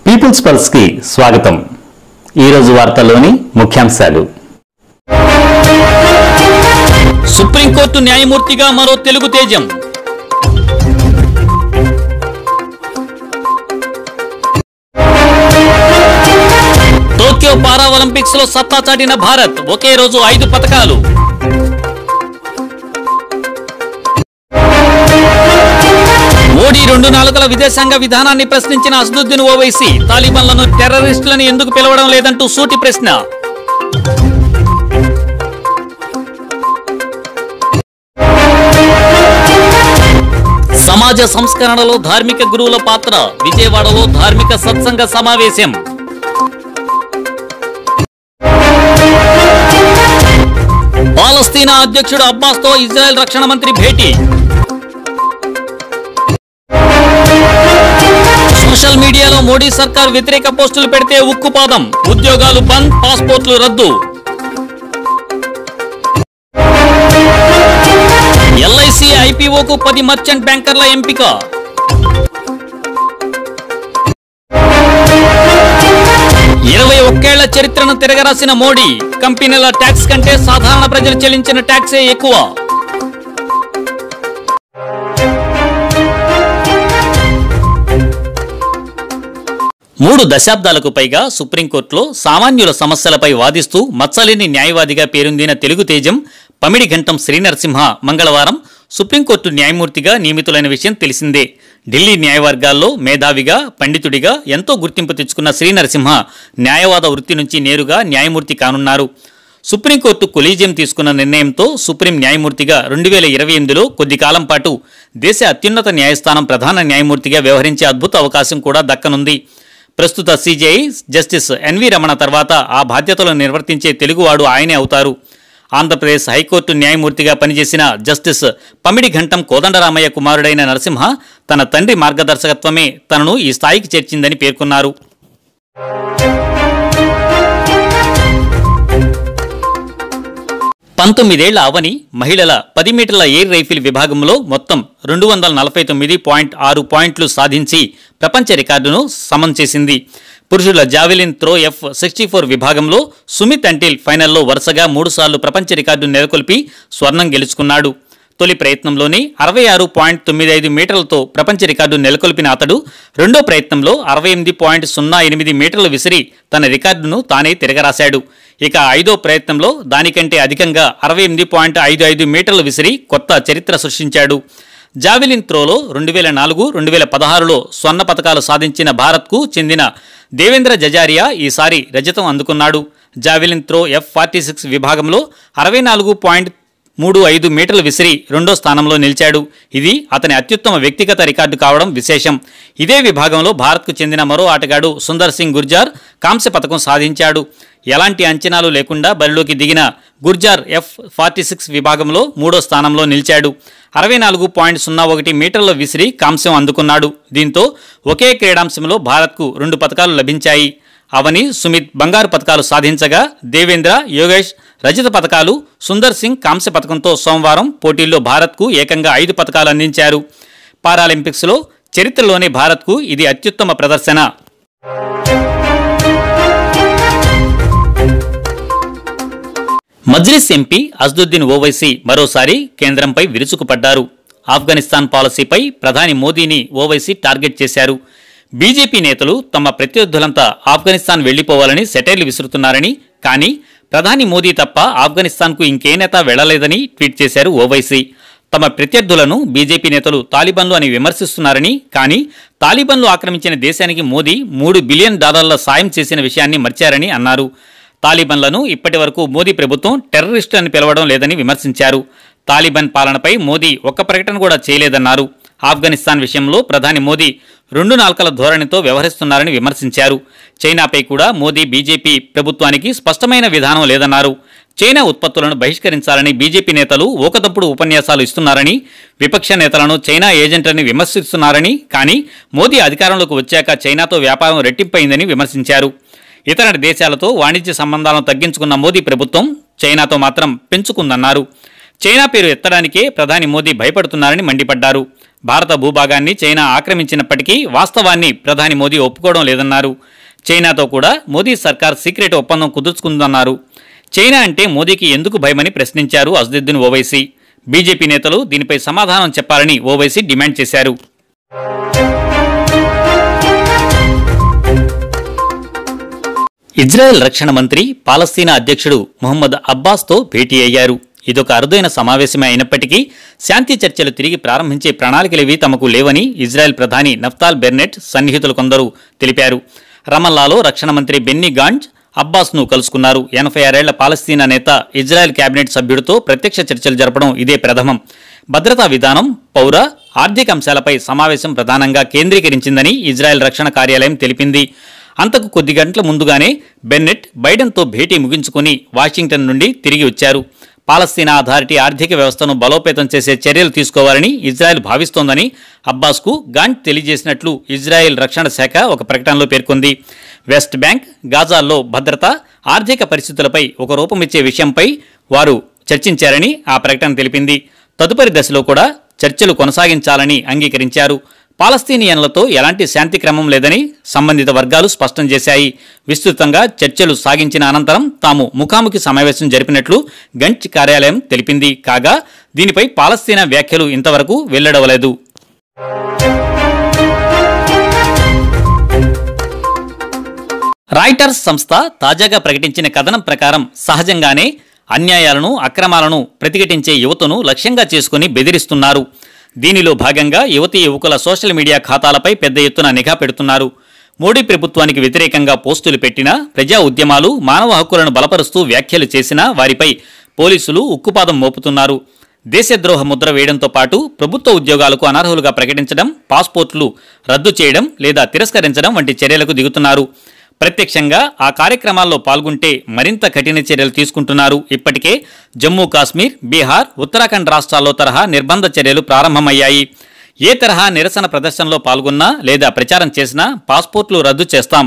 Peoples pulse కి స్వాగతం. ఈ రోజు వార్తల్లోని ముఖ్యాంశాలు. సుప్రీంకోర్టు న్యాయమూర్తిగా మరో తెలుగు తేజం. టోక్యో పారా ఒలింపిక్స్ లో సత్తా చాటిన భారత్, ఒకే రోజు 5 పతకాలు. మోడీ 2 నాలుకల విదేశాంగ విధానాన్ని ప్రశ్నించిన అసదుద్దీన్ ఓవైసీ, తాలిబాన్లను టెర్రరిస్టులను ఎందుకు పిలవడం లేదంటూ సూటి ప్రశ్న. సమాజ సంస్కరణలో ధార్మిక గురువుల పాత్ర, విజయవాడలో ధార్మిక సత్సంగ సమావేశం. పాలస్తీనా అధ్యక్షుడు అబ్బాస్తో ఇజ్రాయెల్ రక్షణ మంత్రి భేటీ. సోషల్ మీడియాలో మోడీ సర్కార్ వ్యతిరేక పోస్టులు పెడితే ఉక్కుపాదం, ఉద్యోగాలు బంద్, పాస్పోర్ట్లు రద్దు. ఎల్ఐసి ఐపీఓకు 10 మర్చెంట్ బ్యాంకర్ల ఎంపిక. 21 ఏళ్ల చరిత్రను తిరగరాసిన మోడీ, కంపెనీల ట్యాక్స్ కంటే సాధారణ ప్రజలు చెల్లించిన ట్యాక్సే ఎక్కువ. మూడు దశాబ్దాలకు పైగా సుప్రీంకోర్టులో సామాన్యుల సమస్యలపై వాదిస్తూ మచ్చలేని న్యాయవాదిగా పేరొందిన తెలుగు తేజం పమిడి ఘంటం శ్రీనరసింహ మంగళవారం సుప్రీంకోర్టు న్యాయమూర్తిగా నియమితులైన విషయం తెలిసిందే. ఢిల్లీ న్యాయవర్గాల్లో మేధావిగా, పండితుడిగా ఎంతో గుర్తింపు తెచ్చుకున్న శ్రీనరసింహ న్యాయవాద వృత్తి నుంచి నేరుగా న్యాయమూర్తి కానున్నారు. సుప్రీంకోర్టు కొలీజియం తీసుకున్న నిర్ణయంతో సుప్రీం న్యాయమూర్తిగా 2028లో కొద్ది కాలం పాటు దేశ అత్యున్నత న్యాయస్థానం ప్రధాన న్యాయమూర్తిగా వ్యవహరించే అద్భుత అవకాశం కూడా దక్కనుంది. ప్రస్తుత సిజేఐ జస్టిస్ ఎన్వి రమణ తర్వాత ఆ బాధ్యతలను నిర్వర్తించే తెలుగువాడు ఆయనే అవుతారు. ఆంధ్రప్రదేశ్ హైకోర్టు న్యాయమూర్తిగా పనిచేసిన జస్టిస్ పమిడి ఘంటం కోదండరామయ్య కుమారుడైన నరసింహ తన తండ్రి మార్గదర్శకత్వమే తనను ఈ స్థాయికి చేర్చిందని పేర్కొన్నారు. పంతొమ్మిదేళ్ల అవని మహిళల 10 మీటర్ల ఎయిర్ రైఫిల్ విభాగంలో మొత్తం 249.6 పాయింట్లు సాధించి ప్రపంచ రికార్డును సమం చేసింది. పురుషుల జావెలిన్ త్రో F64 విభాగంలో సుమిత్ అంటిల్ ఫైనల్లో వరుసగా 3 సార్లు ప్రపంచ రికార్డు నెలకొల్పి స్వర్ణం గెలుచుకున్నాడు. తొలి ప్రయత్నంలోనే 66.95 మీటర్లతో ప్రపంచ రికార్డు నెలకొల్పిన అతడు రెండో ప్రయత్నంలో 68.08 మీటర్లు విసిరి తన రికార్డును తానే తిరగరాశాడు. ఇక ఐదో ప్రయత్నంలో దానికంటే అధికంగా 68.55 మీటర్లు విసిరి కొత్త చరిత్ర సృష్టించాడు. జావెలిన్ త్రోలో 2004, 2016లో స్వర్ణ పతకాలు సాధించిన భారత్కు చెందిన దేవేంద్ర జజారియా ఈసారి రజతం అందుకున్నాడు. జావెలిన్ త్రో F46 విభాగంలో 64.35 మీటర్లు విసిరి రెండో స్థానంలో నిలిచాడు. ఇది అతని అత్యుత్తమ వ్యక్తిగత రికార్డు కావడం విశేషం. ఇదే విభాగంలో భారత్కు చెందిన మరో ఆటగాడు సుందర్ సింగ్ గుర్జార్ కాంస్య పతకం సాధించాడు. ఎలాంటి అంచనాలు లేకుండా బరిలోకి దిగిన గుర్జార్ F46 విభాగంలో మూడో స్థానంలో నిలిచాడు. 64.01 మీటర్ల విసిరి కాంస్యం అందుకున్నాడు. దీంతో ఒకే క్రీడాంశంలో భారత్కు 2 పతకాలు లభించాయి. అవని, సుమిత్ బంగారు పతకాలు సాధించగా దేవేంద్ర, యోగేష్ రజత పతకాలు, సుందర్ సింగ్ కాంస్య పతకంతో సోమవారం పోటీల్లో భారత్కు ఏకంగా 5 పతకాలు అందించారు. పారాలింపిక్స్లో చరిత్రలోనే భారత్కు ఇది అత్యుత్తమ ప్రదర్శన. మజ్లిస్ ఎంపీ అసదుద్దీన్ ఓవైసీ మరోసారి కేంద్రంపై విరుచుకుపడ్డారు. ఆఫ్ఘనిస్తాన్ పాలసీపై ప్రధాని మోదీని ఓవైసీ టార్గెట్ చేశారు. బీజేపీ నేతలు తమ ప్రత్యర్థులంతా ఆఫ్ఘనిస్తాన్ వెళ్లిపోవాలని సెటైర్లు విసురుతున్నారని, కానీ ప్రధాని మోదీ తప్ప ఆఫ్ఘనిస్తాన్కు ఇంకే నేత వెళ్లలేదని ట్వీట్ చేశారు ఓవైసీ. తమ ప్రత్యర్థులను బీజేపీ నేతలు తాలిబాన్లు అని విమర్శిస్తున్నారని, కానీ తాలిబాన్లు ఆక్రమించిన దేశానికి మోదీ $3 బిలియన్ సాయం చేసిన విషయాన్ని మర్చారని అన్నారు. తాలిబాన్లను ఇప్పటి వరకు మోదీ ప్రభుత్వం టెర్రరిస్టు అని పిలవడం లేదని విమర్శించారు. తాలిబాన్ పాలనపై మోదీ ఒక్క ప్రకటన కూడా చేయలేదన్నారు. ఆఫ్ఘనిస్తాన్ విషయంలో ప్రధాని మోదీ 2 నాల్కల ధోరణితో వ్యవహరిస్తున్నారని విమర్శించారు. చైనాపై కూడా మోదీ బీజేపీ ప్రభుత్వానికి స్పష్టమైన విధానం లేదన్నారు. చైనా ఉత్పత్తులను బహిష్కరించాలని బీజేపీ నేతలు ఊకతప్పుడు ఉపన్యాసాలు ఇస్తున్నారని, విపక్ష నేతలను చైనా ఏజెంట్లని విమర్శిస్తున్నారని, కానీ మోదీ అధికారంలోకి వచ్చాక చైనాతో వ్యాపారం రెట్టింపైందని విమర్శించారు. ఇతర దేశాలతో వాణిజ్య సంబంధాలను తగ్గించుకున్న మోదీ ప్రభుత్వం చైనాతో మాత్రం పెంచుకుందన్నారు. చైనా పేరు ఎత్తడానికే ప్రధాని మోదీ భయపడుతున్నారని మండిపడ్డారు. భారత భూభాగాన్ని చైనా ఆక్రమించినప్పటికీ వాస్తవాన్ని ప్రధాని మోదీ ఒప్పుకోవడం లేదన్నారు. చైనాతో కూడా మోదీ సర్కార్ సీక్రెట్ ఒప్పందం కుదుర్చుకుందన్నారు. చైనా అంటే మోదీకి ఎందుకు భయమని ప్రశ్నించారు అసదుద్దీన్ ఓవైసీ. బీజేపీ నేతలు దీనిపై సమాధానం చెప్పాలని ఓవైసీ డిమాండ్ చేశారు. ఇజ్రాయెల్ రక్షణ మంత్రి పాలస్తీనా అధ్యక్షుడు మొహమ్మద్ అబ్బాస్తో భేటీ అయ్యారు. ఇదొక అరుదైన సమావేశమే అయినప్పటికీ శాంతి చర్చలు తిరిగి ప్రారంభించే ప్రణాళికలేవీ తమకు లేవని ఇజ్రాయెల్ ప్రధాని నఫ్తాల్ బెర్నెట్ సన్నిహితులు కొందరు తెలిపారు. రమల్లాలో రక్షణ మంత్రి బెన్నీ గాంజ్ అబ్బాస్ను కలుసుకున్నారు. 86 ఏళ్ల పాలస్తీనా నేత ఇజ్రాయెల్ కేబినెట్ సభ్యుడితో ప్రత్యక్ష చర్చలు జరపడం ఇదే ప్రథమం. భద్రతా విధానం, పౌర, ఆర్థిక అంశాలపై సమావేశం ప్రధానంగా కేంద్రీకరించిందని ఇజ్రాయెల్ రక్షణ కార్యాలయం తెలిపింది. అంతకు కొద్ది గంటల ముందుగానే బెన్నెట్ బైడెన్తో భేటీ ముగించుకుని వాషింగ్టన్ నుండి తిరిగి వచ్చారు. పాలస్తీనా అథారిటీ ఆర్థిక వ్యవస్థను బలోపేతం చేసే చర్యలు తీసుకోవాలని ఇజ్రాయెల్ భావిస్తోందని అబ్బాస్కు గాంట్ తెలియజేసినట్లు ఇజ్రాయెల్ రక్షణ శాఖ ఒక ప్రకటనలో పేర్కొంది. వెస్ట్ బ్యాంక్, గాజాల్లో భద్రత, ఆర్థిక పరిస్థితులపై ఒక రూపమిచ్చే విషయంపై వారు చర్చించారని ఆ ప్రకటన తెలిపింది. తదుపరి దశలో కూడా చర్చలు కొనసాగించాలని అంగీకరించారు. పాలస్తీనియన్లతో ఎలాంటి శాంతి క్రమం లేదని సంబంధిత వర్గాలు స్పష్టం చేశాయి. విస్తృతంగా చర్చలు సాగించిన అనంతరం తాము ముఖాముఖి సమావేశం జరిపినట్లు గంచ్ కార్యాలయం తెలిపింది. కాగా దీనిపై పాలస్తీనా వ్యాఖ్యలు ఇంతవరకు వెల్లడవలేదు. రాయిటర్స్ సంస్థ తాజాగా ప్రకటించిన కథనం ప్రకారం సహజంగానే అన్యాయాలను, అక్రమాలను ప్రతిఘటించే యువతను లక్ష్యంగా చేసుకుని బెదిరిస్తున్నారు. దీనిలో భాగంగా యువతీ యువకుల సోషల్ మీడియా ఖాతాలపై పెద్ద ఎత్తున నిఘా పెడుతున్నారు. మోడీ ప్రభుత్వానికి వ్యతిరేకంగా పోస్టులు పెట్టినా, ప్రజా ఉద్యమాలు, మానవ హక్కులను బలపరుస్తూ వ్యాఖ్యలు చేసినా వారిపై పోలీసులు ఉక్కుపాదం మోపుతున్నారు. దేశద్రోహ ముద్ర వేయడంతో పాటు ప్రభుత్వ ఉద్యోగాలకు అనర్హులుగా ప్రకటించడం, పాస్పోర్టులు రద్దు చేయడం లేదా తిరస్కరించడం వంటి చర్యలకు దిగుతున్నారు. ప్రత్యక్షంగా ఆ కార్యక్రమాల్లో పాల్గొంటే మరింత కఠిన చర్యలు తీసుకుంటున్నారు. ఇప్పటికే జమ్మూ కాశ్మీర్, బీహార్, ఉత్తరాఖండ్ రాష్ట్రాల్లో తరహా నిర్బంధ చర్యలు ప్రారంభమయ్యాయి. ఏ తరహా నిరసన ప్రదర్శనలో పాల్గొన్నా లేదా ప్రచారం చేసినా పాస్పోర్టులు రద్దు చేస్తాం,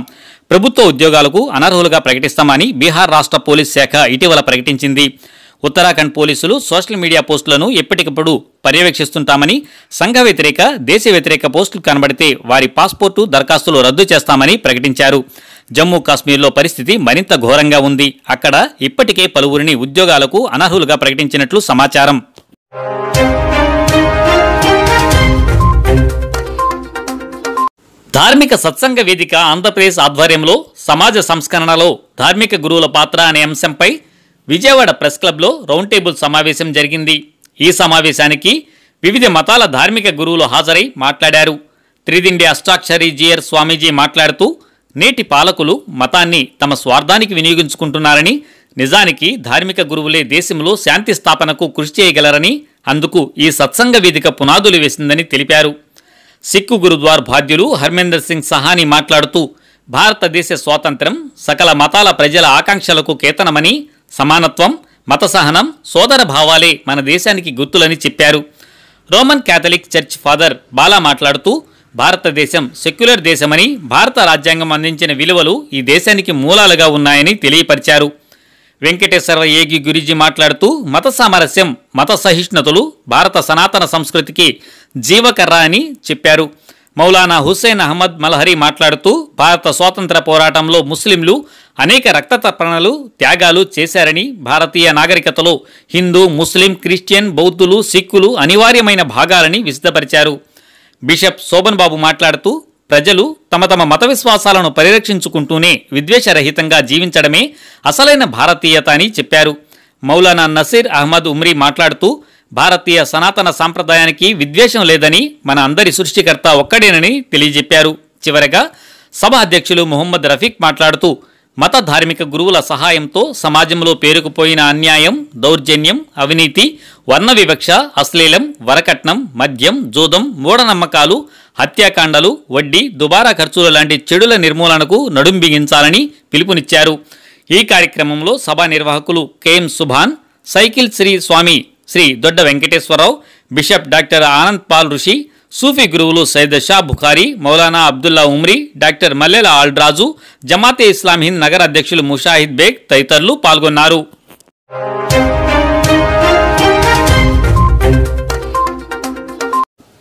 ప్రభుత్వ ఉద్యోగాలకు అనర్హులుగా ప్రకటిస్తామని బీహార్ రాష్ట్ర పోలీస్ శాఖ ఇటీవల ప్రకటించింది. ఉత్తరాఖండ్ పోలీసులు సోషల్ మీడియా పోస్టులను ఎప్పటికప్పుడు పర్యవేక్షిస్తుంటామని, సంఘ వ్యతిరేక, దేశ వ్యతిరేక పోస్టులు కనబడితే వారి పాస్పోర్టు దరఖాస్తులు రద్దు చేస్తామని ప్రకటించారు. జమ్మూ కాశ్మీర్లో పరిస్థితి మరింత ఘోరంగా ఉంది. అక్కడ ఇప్పటికే పలువురిని ఉద్యోగాలకు అనర్హులుగా ప్రకటించినట్లు సమాచారం. ధార్మిక సత్సంగ వేదిక ఆంధ్రప్రదేశ్ ఆధ్వర్యంలో సమాజ సంస్కరణలో ధార్మిక గురువుల పాత్ర అనే అంశంపై విజయవాడ ప్రెస్ క్లబ్లో రౌండ్ టేబుల్ సమావేశం జరిగింది. ఈ సమావేశానికి వివిధ మతాల ధార్మిక గురువులు హాజరై మాట్లాడారు. త్రిదిండి అష్టాక్షరి జీయర్ స్వామీజీ మాట్లాడుతూ, నేటి పాలకులు మతాన్ని తమ స్వార్థానికి వినియోగించుకుంటున్నారని, నిజానికి ధార్మిక గురువులే దేశంలో శాంతి స్థాపనకు కృషి చేయగలరని, అందుకు ఈ సత్సంగ వేదిక పునాదులు వేసిందని తెలిపారు. సిక్కు గురుద్వార్ బాధ్యులు హర్మేందర్ సింగ్ సహానీ మాట్లాడుతూ, భారతదేశ స్వాతంత్ర్యం సకల మతాల ప్రజల ఆకాంక్షలకు కేతనమని, సమానత్వం, మత సహనం, సోదర భావాలే మన దేశానికి గుర్తులని చెప్పారు. Roman Catholic church father Bala మాట్లాడుతూ, భారతదేశం సెక్యులర్ దేశమని, భారత రాజ్యాంగం అందించిన విలువలు ఈ దేశానికి మూలాలుగా ఉన్నాయని తెలియపరిచారు. వెంకటేశ్వర ఏగి గురిజీ మాట్లాడుతూ, మత సామరస్యం, మత సహిష్ణుతలు భారత సనాతన సంస్కృతికి జీవకర్ర అని చెప్పారు. మౌలానా హుస్సేన్ అహ్మద్ మల్హరీ మాట్లాడుతూ, భారత స్వాతంత్ర పోరాటంలో ముస్లింలు అనేక రక్తతర్పణలు, త్యాగాలు చేశారని, భారతీయ నాగరికతలో హిందూ, ముస్లిం, క్రిస్టియన్, బౌద్ధులు, సిక్కులు అనివార్యమైన భాగాలని విశదపరిచారు. బిషప్ శోభన్ బాబు మాట్లాడుతూ, ప్రజలు తమ తమ మత విశ్వాసాలను పరిరక్షించుకుంటూనే విద్వేషరహితంగా జీవించడమే అసలైన భారతీయత అని చెప్పారు. మౌలానా నసీర్ అహ్మద్ ఉమ్రీ మాట్లాడుతూ, భారతీయ సనాతన సాంప్రదాయానికి విద్వేషం లేదని, మన అందరి సృష్టికర్త ఒక్కడేనని తెలియజెప్పారు. చివరగా సభ అధ్యక్షులు మొహమ్మద్ రఫీక్ మాట్లాడుతూ, మత ధార్మిక గురువుల సహాయంతో సమాజంలో పేరుకుపోయిన అన్యాయం, దౌర్జన్యం, అవినీతి, వర్ణ వివక్ష, అశ్లీలం, వరకట్నం, మద్యం, జూదం, మూఢనమ్మకాలు, హత్యాకాండలు, వడ్డీ, దుబారా ఖర్చులు లాంటి చెడుల నిర్మూలనకు నడుం బిగించాలని పిలుపునిచ్చారు. ఈ కార్యక్రమంలో సభా నిర్వాహకులు కెఎం సుభాన్, సైకిల్ శ్రీ స్వామి శ్రీ దొడ్డ వెంకటేశ్వరరావు, బిషప్ డాక్టర్ ఆనంద్ పాల్ ఋషి, సూఫీ గురువులు సయ్యద్ షా బుఖారీ, మౌలానా అబ్దుల్లా ఉమ్రీ, డాక్టర్ మల్లెల ఆల్రాజు, జమాతే ఇస్లాం హింద్ నగర అధ్యక్షులు ముషాహిద్ బేగ్ తదితరులు పాల్గొన్నారు.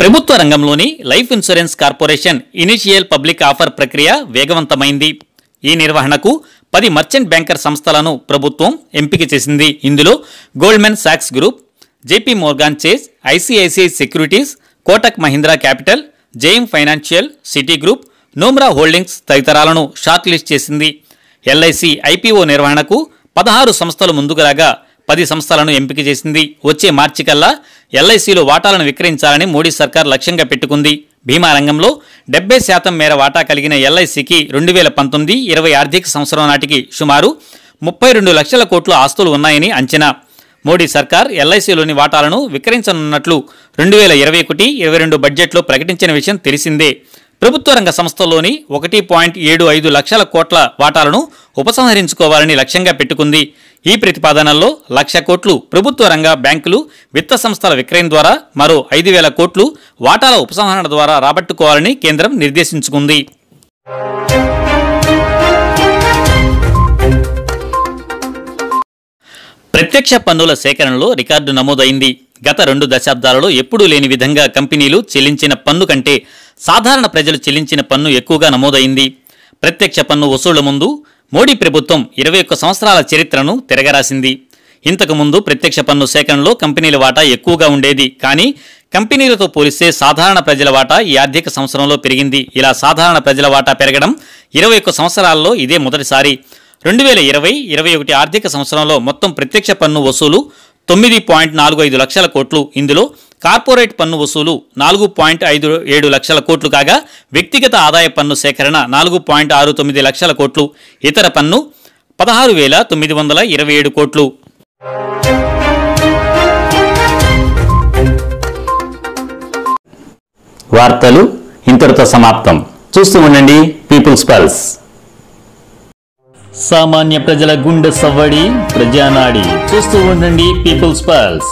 ప్రభుత్వ రంగంలోని life insurance corporation initial public offer ప్రక్రియ వేగవంతమైంది. ఈ నిర్వహణకు 10 మర్చెంట్ బ్యాంకర్ సంస్థలను ప్రభుత్వం ఎంపిక చేసింది. ఇందులో గోల్డ్మెన్ సాక్స్ group, JP Morgan Chase, ICICI securities, Kotak Mahindra capital, JM financial, Citi group, Nomura holdings తదితరాలను షార్ట్ లిస్ట్ చేసింది. ఎల్ఐసి ఐపీఓ నిర్వహణకు 16 సంస్థలు ముందుకు రాగా 10 సంస్థలను ఎంపిక చేసింది. వచ్చే మార్చి కల్లా ఎల్ఐసిలో వాటాలను విక్రయించాలని మోడీ సర్కార్ లక్ష్యంగా పెట్టుకుంది. బీమా రంగంలో 70% మేర వాటా కలిగిన ఎల్ఐసికి 2019-20 ఆర్థిక సంవత్సరం నాటికి సుమారు 32 లక్షల కోట్ల ఆస్తులు ఉన్నాయని అంచనా. మోడీ సర్కార్ ఎల్ఐసిలోని వాటాలను విక్రయించనున్నట్లు 2021-22 బడ్జెట్లో ప్రకటించిన విషయం తెలిసిందే. ప్రభుత్వ రంగ సంస్థల్లోని 1.75 లక్షల కోట్ల వాటాలను ఉపసంహరించుకోవాలని లక్ష్యంగా పెట్టుకుంది. ఈ ప్రతిపాదనల్లో 1,00,000 కోట్లు ప్రభుత్వ రంగ బ్యాంకులు, విత్త సంస్థల విక్రయం ద్వారా, మరో 5,000 కోట్లు వాటాల ఉపసంహరణ ద్వారా రాబట్టుకోవాలని కేంద్రం నిర్దేశించుకుంది. ప్రత్యక్ష పన్నుల సేకరణలో రికార్డు నమోదైంది. గత 2 దశాబ్దాలలో ఎప్పుడూ లేని విధంగా కంపెనీలు చెల్లించిన పన్ను కంటే సాధారణ ప్రజలు చెల్లించిన పన్ను ఎక్కువగా నమోదైంది. ప్రత్యక్ష పన్ను వసూళ్ల ముందు మోడీ ప్రభుత్వం 21 సంవత్సరాల చరిత్రను తిరగరాసింది. ఇంతకుముందు ప్రత్యక్ష పన్ను సేకరణలో కంపెనీల వాటా ఎక్కువగా ఉండేది. కానీ కంపెనీలతో పోలిస్తే సాధారణ ప్రజల వాటా ఈ ఆర్థిక సంవత్సరంలో పెరిగింది. ఇలా సాధారణ ప్రజల వాటా పెరగడం 21 సంవత్సరాల్లో ఇదే మొదటిసారి. 2020-21 ఆర్థిక సంవత్సరంలో మొత్తం ప్రత్యక్ష పన్ను వసూలు 9.45 లక్షల కోట్లు. ఇందులో కార్పొరేట్ పన్ను వసూలు 4.57 లక్షల కోట్లు కాగా వ్యక్తిగత ఆదాయ పన్ను సేకరణ 4.69 లక్షల కోట్లు, ఇతర పన్ను 16,927 కోట్లు. వార్తలు ఇంతటితో సమాప్తం. చూస్తూ ఉండండి పీపుల్స్ పల్స్. సామాన్య ప్రజల గుండె సవ్వడి, ప్రజానాడి. చూస్తూ ఉండండి పీపుల్స్ పల్స్.